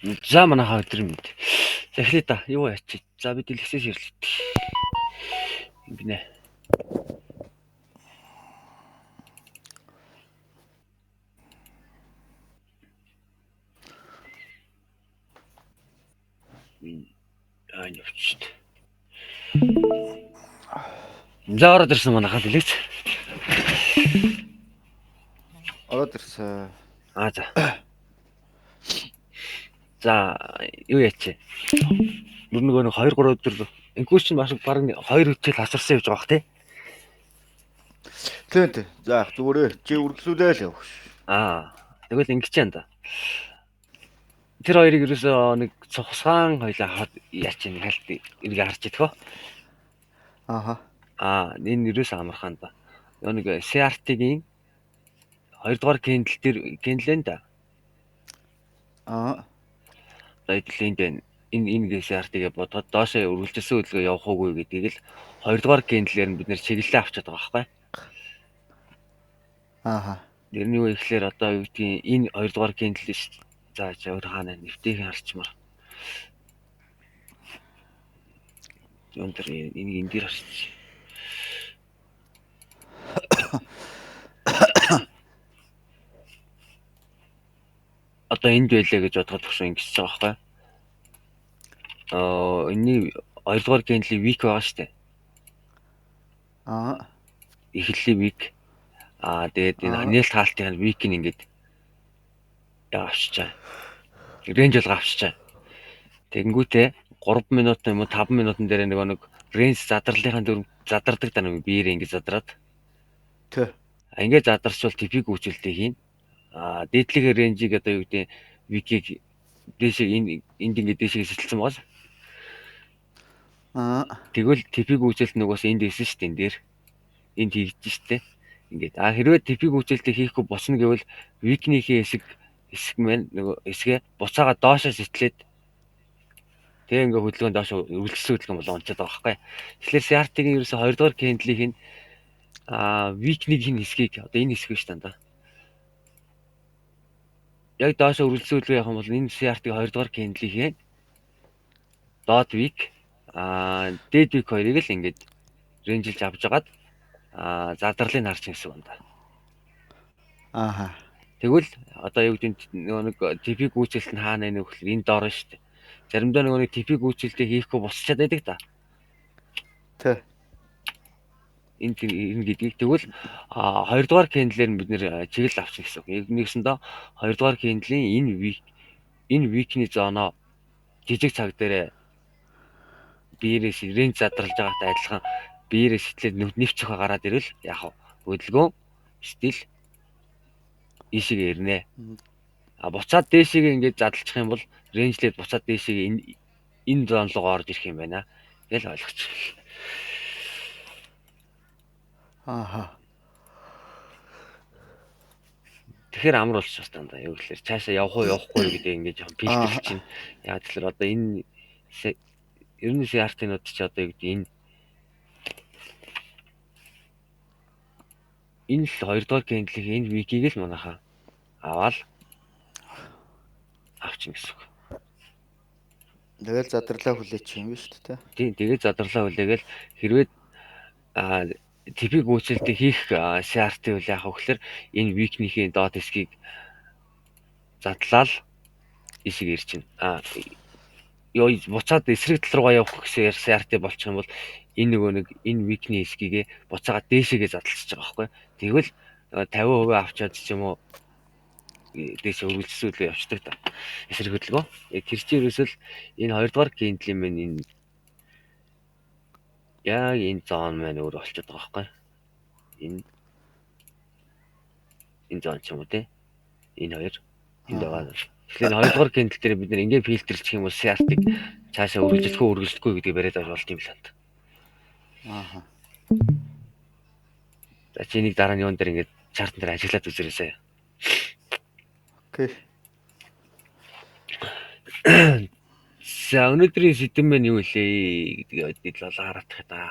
За манайхаа өдөр мэд. За эхлэе та. Юу яач. За бид дэлгэсээс ирлээ. Гинэ. Явчихт. За ороод ирсэн манайхаа дэлгэц. Ороод ирсэн. За. За юу яач. Нөгөө 2-3 өдөр инкүүс чинь маш бараг 2 хичээл хасарсан явж байгаа бах тий. Тэнт. За зүгээрээ чи үргэлжлүүлээ л. Тэгвэл ингэж юм да. Тэр хоёрыг ерөөсөө нэг цогсгаан хоёлаа яач нэг хальт эргээ харж идэх. Энэ ерөөсөө амархан да. Нэг CRT-гийн 2 дугаар кендл дээр кендлэн да. Энд энэ CRT-гээ бодоход доошоо үргэлжилсэн хөдөлгөөн явах уугүй гэдгийг л 2 дугаар кендлээр нь бид нэр чиглэлээ авчиад байгаа байхгүй. Тэр нь юу ихлээр одоо юу гэдгийг энэ 2 дугаар кендл шүү дээ. За чи өөр хаана нэвтийг харчмаар. Өндөр энийг энэ дээр харчих. Одоо энд байлаа гэж бодоход төгсөн ингэж байгаа байхгүй. Энэний 2 дугаар кендлийн week байгаа шүү дээ. Эхлэлийн week. Тэгээд энэ нээлт хаалтын week-ийг ингээд авчичаа. Range болго авчичаа. Тэгэнгүүтээ 3 минут юм уу 5 минутын дээр нэг range задралынхаа задардаг даа нэг биеэр ингээд задраад. Тэ. Ингээд задарчвал TP-г үүсэлтийг хийн. Дээдлэгийн range-ийг одоо юу гэдэг week-ийг дээшээ энд ингээд дээшээ сэтэлсэн байгаа. Тэгвэл TP-г үүсэлт нөгөөс энд исэн шүү дээ энэ дээр. Энд хийгдэж штэ. Ингээд хэрвээ TP-г үүсэлтийг хийхгүй босно гэвэл week-ийнхээ хэсэг маань нөгөө хэсгээ буцаага доошоо сэтэлээд тэг ингээ хөдөлгөөнд доошоо үргэлжлүүлсэн хөдөлгөөн болоо онцоод байгаа байхгүй. Тэгэхээр CRT-гийн ерөөсө 2 дугаар кендлийг нь week-ийн хэсгийг одоо энэ хэсэг шүү дээ. Яг доошоо үргэлжлүүлсэн хөдөлгөөн явах юм бол энэ CRT-гийн 2 дугаар кендлийг доод week дээд week хоёрыг л ингээд рейнжилж авч жагаад задралыг харж гэсэн юм да. Тэгвэл одоо юу гэдэг нэг TP гүйцэлт нь хаана нэг хөл энэ доор шүү дээ. Заримдаа нэг TP гүйцэлтийг хийхгүй босчаад байдаг да. Тэ. Энэ гэдгийг тэгвэл 2 дугаар кендлээр нь бид нэр чиглэл авчих гэсэн үг. Нэгсэндээ 2 дугаар кендлийн энэ week-ний зоноо жижиг цаг дээр биерээс рейнж задралж байгаатай адилхан биерээс сэтлээд нэвчэх гараад ирвэл яг хөдөлгөөн стил ийшээ ирнэ. Буцаад дээшээ ингээд задлчих юм бол рейнжлээд буцаад дээшээ энэ зон руу орж ирэх юм байна. Тэгэл ойлгоч. Тэгэхээр амар болчих тань да. Юу гэхээр цаашаа явах уу явахгүй гэдэг ингээд жоохон фильтр чинь. Яг тэгэхээр одоо энэ ерөнхий CRT-нууд ч одоо юу гэдэг энэ л 2 дугаар кендлийг энэ week-ийг л манайхаа аваад авчин гэсэн үг. Тэгэл задралаа хүлээчих юм биш үү те? Тийм, тэгээд задралаа хүлээгээл хэрвээ TP гүйцэлтийг хийх CRT үл яах вэ гэхээр энэ week-ийнхээ доод хэсгийг задлал ишиг ирчин. Ёо буцаад эсрэг тал руугаа явах гэсэн CRT болчих юм бол энэ нөгөө нэг энэ week-ний хэсгийг буцаага дээшээгээ задлчихж байгаа байхгүй. Тэгвэл 50% авчаад ч юм уу дээшээ үргэлжлүүлсэн хөдөлгөөн явчихдаг та. Эсрэг хөдөлгөөн. Тэр чинь ерөөсөл энэ 2 дугаар кендлийн маань энэ яг энэ зон маань өөр болчиход байгаа байхгүй. Энэ зон ч юм уу те. Энэ хоёр энд байгаа. Тэгэхээр 2 дугаар кендл дээр бид нэр ингээ фильтрэлчих юм бол CRT-г цаашаа үргэлжлэхгүй гэдгийг бариад авч болт юм л та. За чи нэг дараа нь юун дээр ингээ чартн дээр ажиглаад үзэрээсэй. Окей. За өнөөдрийн сэдэв маань юу вэ гэдгийг л хараад тах та.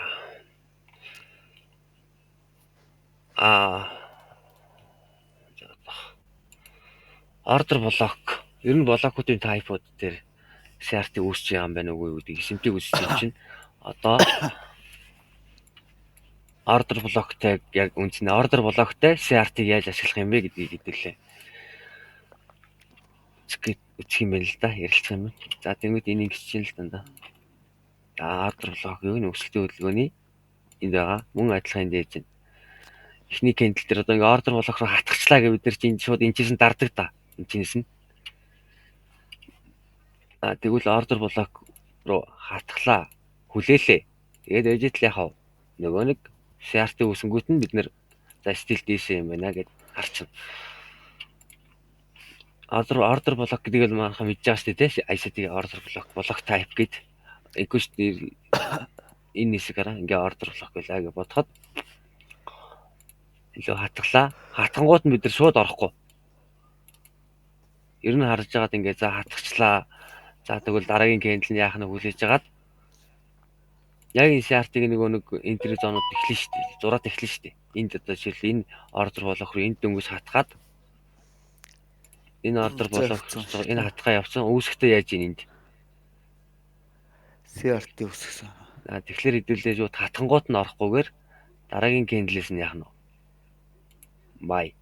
Order block Ер нь блокуудын тайпууд дээр CRT үүсэж байгаа юм байна уу гэдгийг симптийг үүсэж чинь одоо order blockтэй яг үндсэндээ order blockтэй CRT-г яаж ашиглах юм бэ гэдгийг хэдүүлээ. Үсэх юм байна л да, ярилцах юм байна. За тэгвэл энийг гисэж л дандаа. Order block юу нэ өсөлтийн хөдөлгөөний энд байгаа мөн адилхан энд ээж. Эхний candle дээр одоо ингээ order block руу хатгачлаа гэвэл бид нар чинь шууд энэчээс нь дардаг та. Энэчнээс нь. Тэгвэл order block руу хатглаа. Хүлээлээ. Тэгээд ээжэтэл яхав. Нөгөө нэг CRT үүсэнгүүт нь бид нэр за стил DC юм байна гэд харчихна. Order block гэдгийг л манайхан мэдж байгаа шүү дээ. ICT order block type гэд. Эгүй шүү дээ. Энэ хэсгээрээ ингээ order block байлаа гэж бодоход илүү хатглаа. Хатгангууд нь бид нар шууд орохгүй. Ер нь харж байгаад ингээ за хатгачлаа. За тэгвэл дараагийн candle нь яах нь хүлээж агаад яг энэ CRT-г нөгөө нэг энтри зоонууд эхлэн шүү дээ. Зураад эхлэн шүү дээ. Энд одоо жишээл энэ order block руу энд дөнгөж хатгаад энэ order block энэ хатгаа явсан. Үүсэхдээ яаж ийн энд CRT үсгсэн. Тэгэхээр хэдүүлээ шууд хатгангууд нь орохгүйгээр дараагийн candle-с нь яах нь buy.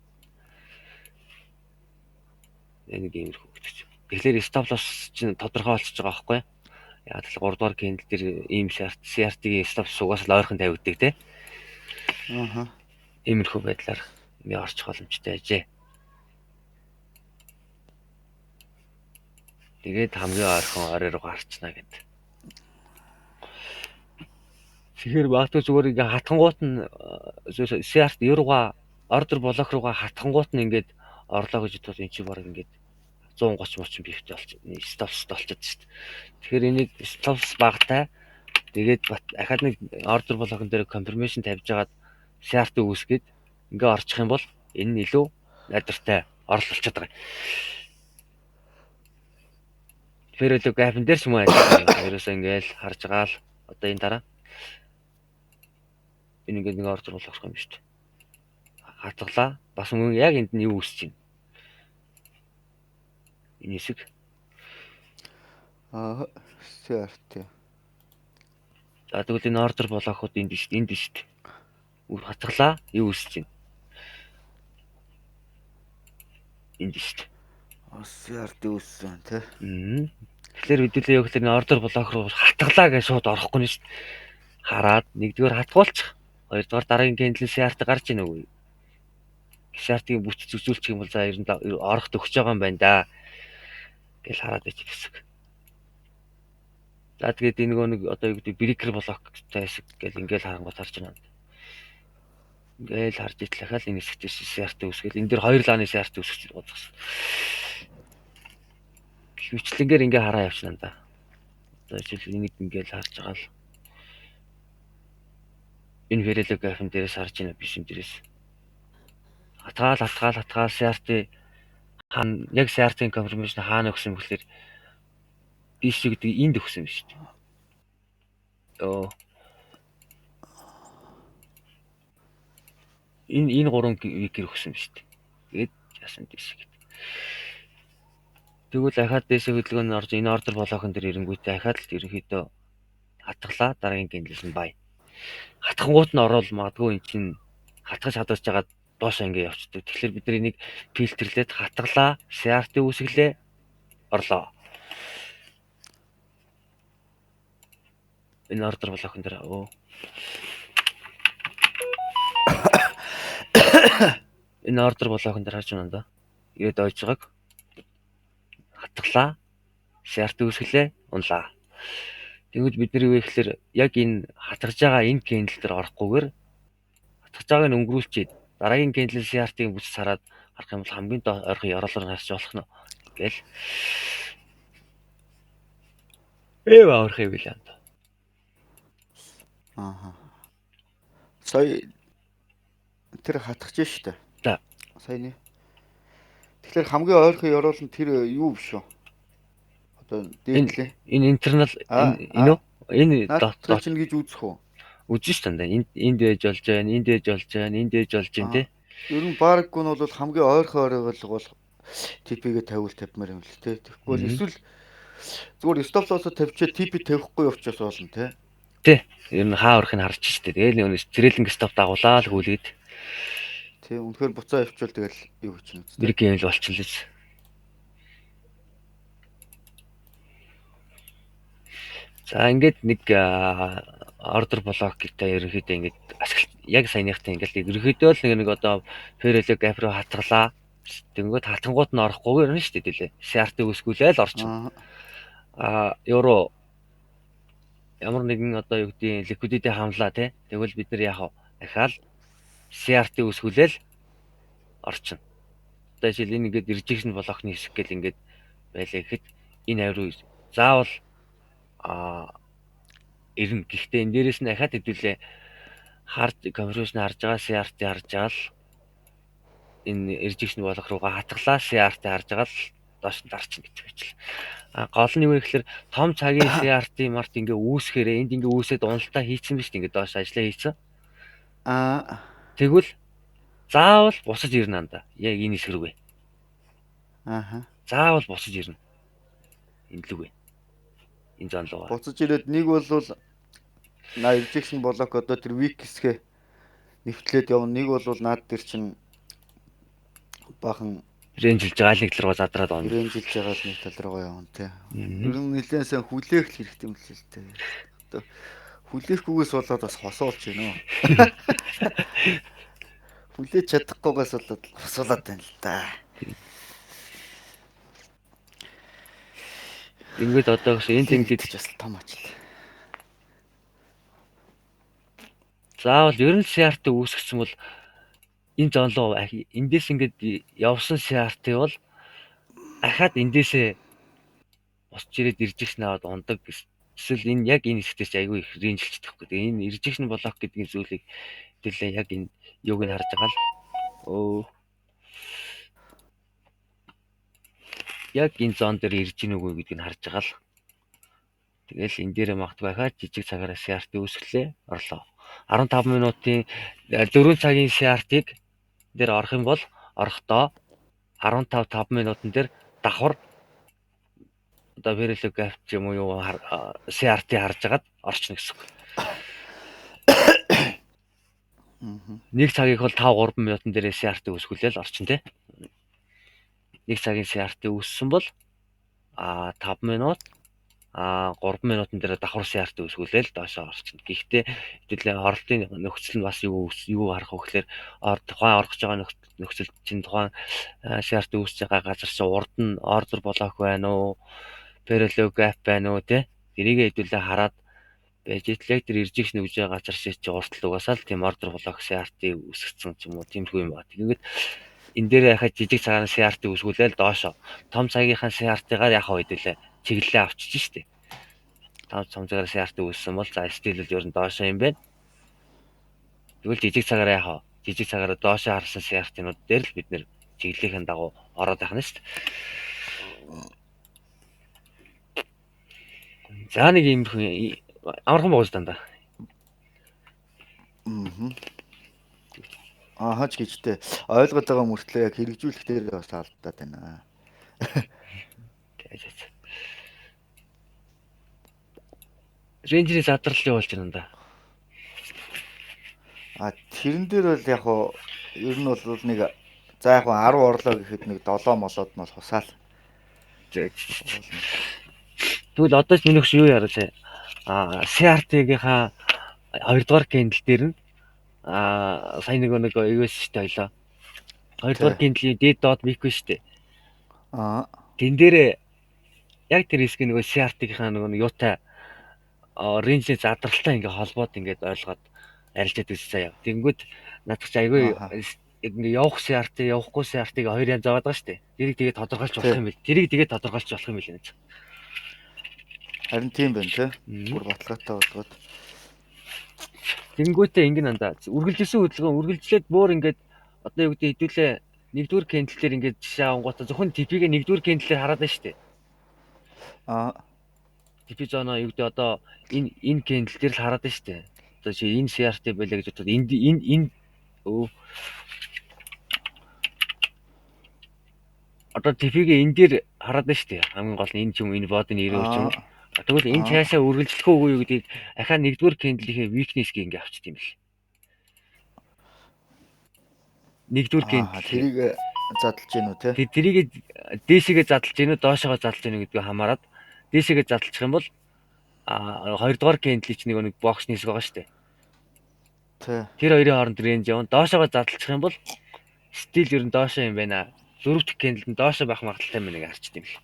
Энийг иймэрхүү гэж. Тэгэхээр stop loss чинь тодорхой болчихж байгаа байхгүй юу? Яг л 3 дугаар candle дээр ийм CRT-ийн stop сугаас л ойрхон тавигддаг тий. Иймэрхүү байдлаар ингээ орчих боломжтой ажээ. Тэгээд хамгийн ойрхон орой руу гарчна гэд. Тэгэхээр магадгүй зүгээр ингээ хатгангууд нь CRT руугаа order block руугаа хатгангууд нь ингээд орлоо гэж бодвол эн чинь баг ингээд 130 бифт болчихно. Stop болчиход шүү дээ. Тэгэхээр энийг stop багтай тэгээд дахиад нэг order block-ын дээр confirmation тавьж агаад CRT үүсгээд ингээ орчих юм бол энэ нь илүү найдвартай орол болчиход байгаа. Тэгэхээр л графин дээр ч юм уу ерөөсөө ингээл харж байгаа л одоо энэ дараа энэ ингээд нэг order block юм шүү дээ. Хатглаа. Бас мөн яг энд нь юу үүсэж байна? Энэ хэсэг. CRT. За тэгвэл энэ order block-ууд энд шүү дээ. Хатглаа. Юу үүсэж байна? Энд шүү дээ. CRT үүссэн тий. Тэгэхээр хэдүүлээ яг л энэ order block руу хатглаа гэж шууд орохгүй нь шүү дээ. Хараад нэгдүгээр хатгуулчих. Хоёрдугаар дараагийн candle CRT гарч ийн үгүй. CRT-ийн бүч зүгзүүлчих юм бол за ер нь орох төгсөж байгаа юм байна да. Гэл хараад ич хэсэг. За тэгээд энэ нэг одоо юу гэдэг breaker block-тай хэсэг гэл ингээл харангуй харж байна. Ингээл харж итлэхэл энэ хэсэгтээс CRT үсгээл энэ дэр хоёр лааны CRT үсгэж бодсон. Хвчлэнгээр ингээ хараа явчихна да. Одоо жишээл энийг ингээл харж байгаа л энэ parallelogram дээрээс харж байна биш юм дээрээс. Хатгаал CRT хаана яг CRT-ийн confirmation хаана өгсөн бөхлөөр DC гэдэг энд өгсөн биш үү? Энэ 3 week-ээр өгсөн биш үү? Тэгээд яасан DC гэдэг. Тэгвэл дахиад DC хөдөлгөөнд орж энэ order block-ын дээр ирэнгүүт дахиад л ерөнхийдөө хатглаа дараагийн candle нь buy. Хатгангууд нь ороод магадгүй эн чинь хатгаж хадгалж байгаа доошоо ингэ явцдаг. Тэгэхээр бид нар энийг фильтрлээд хатглаа, CRT үүсгэлээ, орлоо. Энэ order block-ын дээр энэ order block-ын дээр харж байна да. Ирээд ойж байгааг хатглаа, CRT үүсгэлээ, унлаа. Тэгвэл бид нар юу гэхээр яг энэ хатгаж байгаа энэ candle дээр орохгүйгээр хатгаж байгааг нь өнгөрүүлчихэд дараагийн candle CRT-ийн бүс хараад харах юм бол хамгийн ойрхон ёроолоор харж болох нь гэл. Аврах юм билээ. Сая тэр хатгаж штэ. За. Саяны. Тэгэхээр хамгийн ойрхон ёроол нь тэр юу биш үү? Одоо дээдлээ. Энэ internal энэ үү? Энэ дот чинь гэж үзэх үү? Үзэн ш тандаа. Энд ээж болж байна, энд ээж болж байна, энд ээж болж байна тий. Ер нь баарггүй нь бол хамгийн ойрхон оройгол бол TP-гээ тавиул тавьмаар юм л те. Тэгвэл эсвэл зүгээр stop loss тавьчаа TP тавихгүй явчихсан болно те. Тэ. Ер нь хаа орохыг харж штэ. Тэгэл нэг трailing stop дагуулаа л хүлээд. Тэ үнэхээр буцаа явуучвал тэгэл юу хийчих юм. Брик юм л болчихлоо. За ингээд нэг ордер блок гэдэг ерөнхийдөө ингээд яг саяныхтай ингээд ерөнхийдөө л нэг одоо parallel gap руу хатгалаа. Тэнгүүд хатангууд нь орохгүйгээр нь шүү дээ тэлээ. CRT үсгүүлээл орчихно. Евро ямар нэгэн одоо юу гэдэг liquidity хамлаа тий. Тэгвэл бид нар яах вэ? Дахиад CRT үсгүүлээл орчихно. Одоо жишээл энэ ингээд rejection блокны хэсэг гэл ингээд байлаа гэхэд энэ авир заавал ирнэ. Гэхдээ энэ дээрээс нь дахиад хэдүүлээ hard confirmation харж байгаа CRT харж байгаа л энэ rejection болох руугаа хатгалаа CRT харж байгаа л доош нь дарчихна гэж хэлж байна. Гол нь юу вэ гэхээр том цагийн CRT март ингээ үүсгээрээ энд ингээ үүсээд уналтаа хийцэн биз дээ ингээ доош ажиллаа хийцэн. Тэгвэл заавал бусаж ирнэ анда. Яг энэ хэсэг рүүгээ. Заавал бусаж ирнэ. Энэ л үгүй. Энэ зонлоо. Буцаж ирээд нэг бол rejection блок одоо тэр weak хэсгээ нэвтлээд явна. Нэг бол наад дээр чинь бахан рейнжилж байгаа нэг тал руу задраад байна. Рейнжилж байгаа нэг тал руугаа явна тий. Ер нь нэлээд сайн хүлээх хэрэгтэй юм л л тий. Одоо хүлээхгүйгээс болоод бас хосоолж байна уу? Хүлээж чадахгүйгээс болоод хосуулаад байна л да. Ингээд одоо энэ тэмдэгт бас том ажил. Заавал ер нь CRT үүсгэсэн бол энэ зонлоо эндээс ингээд явсан CRT бол ахаад эндээсээ босч ирээд rejection аваад ундаг. Эсвэл энэ яг энэ хэсгээс айгүй их рейнжилчдэг байхгүй. Тэгээ энэ rejection block гэдэг зүйлийг хэлээ яг энэ юуг нь харж байгаа л яг энэ зон дээр ирж гин үгүй гэдгийг нь харж байгаа л. Тэгэл энэ дээр магадгүй ахаад жижиг цагаараа CRT үүсгэлээ орлоо. 15 минутын 4 цагийн CRT-г дээр орох юм бол орохдоо 15 минутын дээр давхар одоо parallel gap юм уу CRT харж агаад орчихно гэсэн. Нэг цагийг бол 5-3 минутын дээр CRT үүсгүүлээл орчин тий. Нэг цагийн CRT үүссэн бол 5 минут 3 минутын дээр давхар CRT үүсгүүлээл доошоо орчихно. Гэхдээ хэдүүлээ оролтын нөхцөл нь бас юу харах вэ гэхээр тухайн орох гэж байгаа нөхцөл чинь тухайн CRT үүсэж байгаа газар чинь урд нь ордер блок байна уу? Parallel gap байна уу тий? Тэрийг хэдүүлээ хараад байж итлээ тэр rejection өгж байгаа газар шиг чи урт л угаасаа л тийм ордер блок CRT үүсгэсэн ч юм уу тиймэрхүү юм байна. Тэгээд энэ дээр яхаа жижиг цагаан CRT үүсгүүлээл доошоо том цагийнхаа CRT-гаар яхаа хэдүүлээ чиглэлээ авчиж штэ. Том цагаар CRT үүссэн бол за стил л ер нь доошоо юм байна. Тэгвэл жижиг цагаараа яхаа жижиг цагаараа доошоо харсан CRT-нууд дээр л бид нэр чиглэлийн дагуу ороод байх нь штэ. За нэг юм амархан боож дандаа. Хаач гэжтэй ойлгоод байгаа мөртлөө яг хэрэгжүүлэх дээр бас алдаад байна. Рейнжерийн задрал болж байна да. Тэрэн дээр бол яг ер нь бол нэг за яг 10 орлоо гэхэд нэг 7 молоод нь бол хусаал. Тэгвэл одоо ч минийх юу яриалаа. CRT-гийнхаа 2 дугаар кендл дээр нь сайн нэг юу штэ ойлоо. 2 дугаар кендлийн дээд доод мик штэ. Тэн дээр яг тэр хэсэг нөгөө CRT-гийнхаа нөгөө юутай рейнжийн задралтай ингээ холбоод ингээд ойлгоод арилжаад үзсэн заяа. Тэнгүүд надад ч айгүй ингээ явах CRT явахгүй CRT-г хоёр янз аваад байгаа штэ. Тэрийг тэгээд тодорхойлж болох юм бэл. Тэрийг тэгээд тодорхойлж болох юм бэл нэ. Харин тийм байна те. Бүр баталгаатай болгоод. Тэнгүүтээ ингэн андаа үргэлжилсэн хөдөлгөөн үргэлжлээд бүр ингээд одоо юу гэдэг хэдүүлээ нэгдүгээр кендлээр ингээд жишээ авангуудаа зөвхөн TP-гээ нэгдүгээр кендлээр хараад байна штэ. TP зоноо юу гэдэг одоо энэ кендл дээр л хараад байна штэ. Одоо чи энэ CRT байлаа гэж бодоод энэ одоо TP-гээ энэ дээр хараад байна шүү дээ. Хамгийн гол нь энэ ч юм энэ бод нь 90 ч юм. Тэгвэл энэ цаашаа үргэлжлэх үгүй юу гэдгийг ахаа нэгдүгээр candle-ийн weakness-ийг ингээ авчт юм бэл. Нэгдүгээр candle тэрийг задлж гин үү те? Тэрийг дээшээгээ задлж гин үү, доошоогоо задлж гин үү гэдгийг хамаарат дээшээгээ задлчих юм бол хоёрдугаар candle ч нэг бокс нисэх байгаа шүү дээ. Тэр хоёрын хооронд range явна. Доошоогоо задлчих юм бол стил ер нь доошоо юм байна. Дөрөв дэх candle нь доошоо байх магадaltaй юм нэг харчт юм бэл.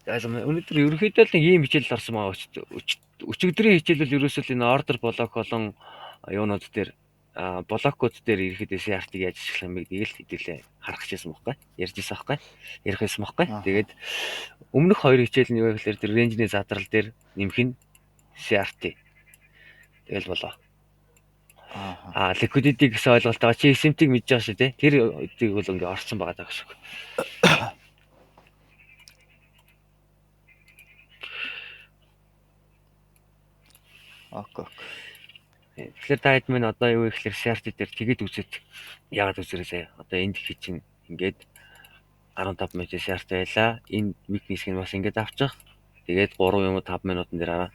Өнөөдөр ерөнхийдөө л ийм хичээл орсон байгаа өчигдрийн хичээл бол ерөөсөө энэ ордер блок болон юунууд дээр блокууд дээр ерөнхийдөө CRT-г яаж ашиглах юм бэ гэдгийг л хэдүүлээ харах гэсэн байхгүй ярьжсэн байхгүй ярих байсан байхгүй. Тэгээд өмнөх хоёр хичээл нь юу гэхээр тэр рейнжний задрал дээр нэмэх нь CRT тэгэл болоо. Liquidity гэсэн ойлголтоо чи SMT-г мэдж байгаа шүү дээ. Тэр үгийг бол ингээ орсон байгаа даа шүү. Тэгэхээр та хэд минь одоо юу гэхээр CRT дээр тэгээд үзээд яагаад үзэрээ одоо энд их чинь ингээд 15 минут CRT байлаа. Энэ weakness-ийг бас ингээд авчих. Тэгээд 3 юм уу 5 минутан дээр хараа.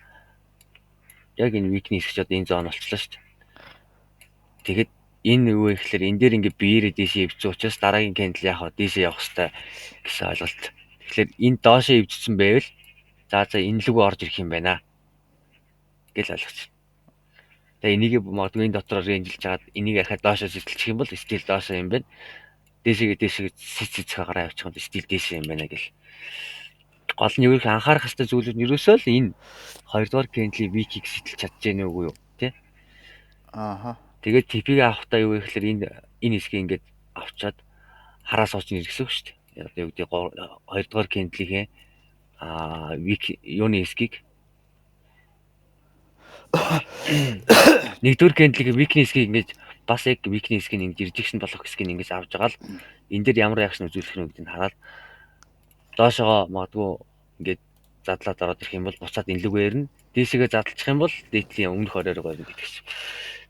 Яг энэ weakness гэж одоо энэ зон болчихлоо шүү дээ. Тэгээд энэ юу гэхээр энэ дээр ингээд биеэрээ дээшээ өвцсөн учраас дараагийн candle яах вэ? Дээшээ явах хэрэгтэй гэсэн ойлголт. Тэгэхээр энэ доошоо өвцсөн байвал за энэ лүгөө орж ирэх юм байна гэж ойлгочих. Тэгээ энийг магадгүй энэ дотор рейнжилж чаад энийг ахаад доошоо зэтэлчих юм бол стил доошоо юм байна. Дээшээ цэцэх гараа явуучих юм стил дээшээ юм байна гэл. Гол нь юу их анхаарах хэрэгтэй зүйлүүд нь ерөөсөө л энэ хоёрдугаар candle-ийн weak-ийг сэтэлж чадж гэнэ үгүй юу тий? Тэгээд TP-г авахдаа юу гэхээр энэ хэсгийг ингээд авчаад хараа сууч нэргсэн шүү дээ. Одоо юу гэдэг хоёрдугаар candle-ийн weak юуны хэсгийг нэгдүгээр candle-ийн weakness-ийг ингэж бас яг weakness-ийг ингэж rejection болох хэсгийг ингэж авч байгаа л энэ дээр ямар reaction үзүүлэх нь гэдгийг хараад доошоо магадгүй ингэж задлаад ороод ирэх юм бол буцаад инлүүгээр нь дээшээгээ задлчих юм бол дээдлийн өмнөх оройроо гэдэг чинь.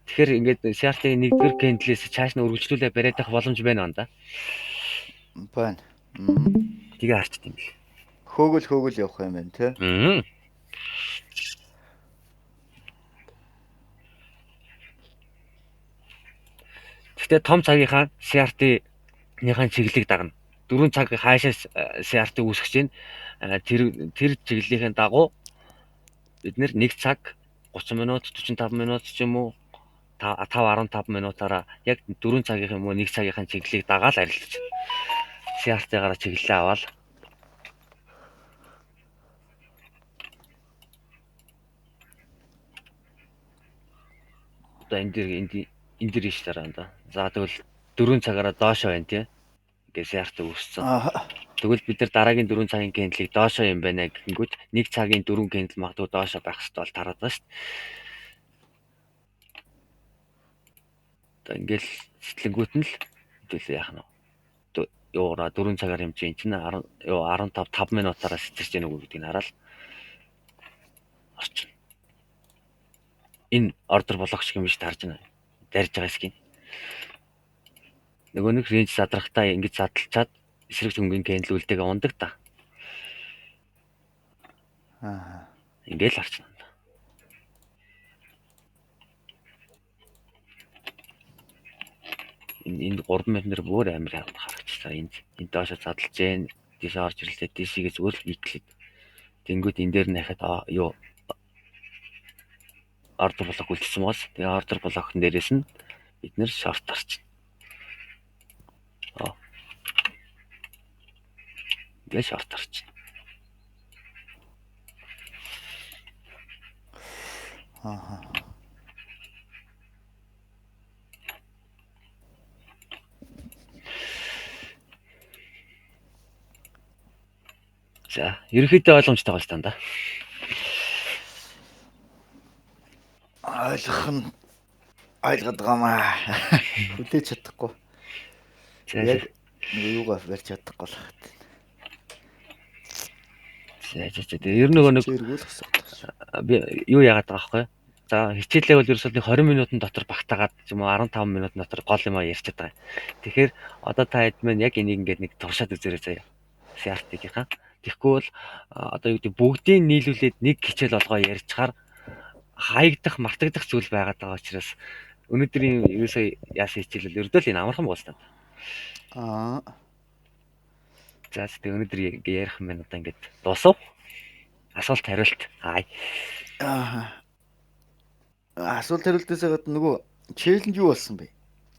Тэгэхээр ингэж CRT-ийн нэгдүгээр candle-ээс цааш нь үргэлжлүүлээ бариад авах боломж байна уу да? Байна. Тэгээ харчт юм бэл. Хөөгөл явах юм байна тий. Гэхдээ том цагийнхаа CRT-ийн чиглэлийг дагна. 4 цаг хаашаас CRT үүсгэж чинь тэр чиглэлийн дагуу бид нэр 1 цаг 30 минут 45 минут ч юм уу 5-15 минутаараа яг 4 цагийн юм уу 1 цагийн чиглэлийг дагаад арилж чинь. CRT-гаараа чиглэлээ аваад одоо энэ дээр иш дараа энэ. За тэгвэл 4 цагаараа доошоо байна тий. Ингээ CRT үүссэн. Тэгвэл бид нар дараагийн 4 цагийн candle-ийг доошоо юм байна гэнгүүт 1 цагийн 4 candle магадгүй доошоо байх хэрэгтэй бол тараад байна шүү дээ. Одоо ингээл сэтгэлэнгүүт нь л хэдүүлээ яах нь. Ёора 4 цагаар хэмжээ чинь 15 5 минутаараа сэтэрч яах үг гэдгийг хараад орчин. Энэ ордер болгох шиг юм биш тарж байна. Дарж байгаа хэсгийг. Нөгөө нэг range задрахтаа ингэж задлчаад эсрэг түнгийн candle үлдэгээ ундаг та. Ингээл харчихна. Энэ 3 минутээр бүр амар харагчлаа. Энд доошоо задлж जैन дээшээ орж ирлээ. Дээшээ зүгээр л итлээд. Тэнгүүд энэ дээр нь хахад юу ордер блок үлдсэн бас. Тэгээ ордер блокн дээрээс нь бид нэр шорт тарч. Ингээл шорт тарч. За, ерөнхийдөө ойлгомжтой болж тань да. Ойлгох нь ойлгоод байгаамаа. Хүлээж чадахгүй. Яг нөгөө юугаа барьж чадахгүй л хат. Тэгээ ер нь нэг би юу яагаад байгаа байхгүй. За хичээлээ бол ерөөсөө 20 минутын дотор багтаагаад ч юм уу 15 минутын дотор гол юм ярьчихад байгаа. Тэгэхээр одоо та хэд мэн яг энийг ингээд нэг туршаад үзээрэй заяа. CRT-гийнхаа. Тэгэхгүй бол одоо юу гэдэг бүгдийг нийлүүлээд нэг хичээл олгоо ярьчихаар хаягдах, мартагдах зүйл байгаад байгаа учраас өнөөдрийн ерөөсөө яасан хичээл бол ердөө л энэ амархан болсон. За тэгээ өнөөдөр ярих юм байна одоо ингээд дуусав. Асуулт хариулт. Асуулт хариултаас гадна нөгөө челленж юу болсон бэ?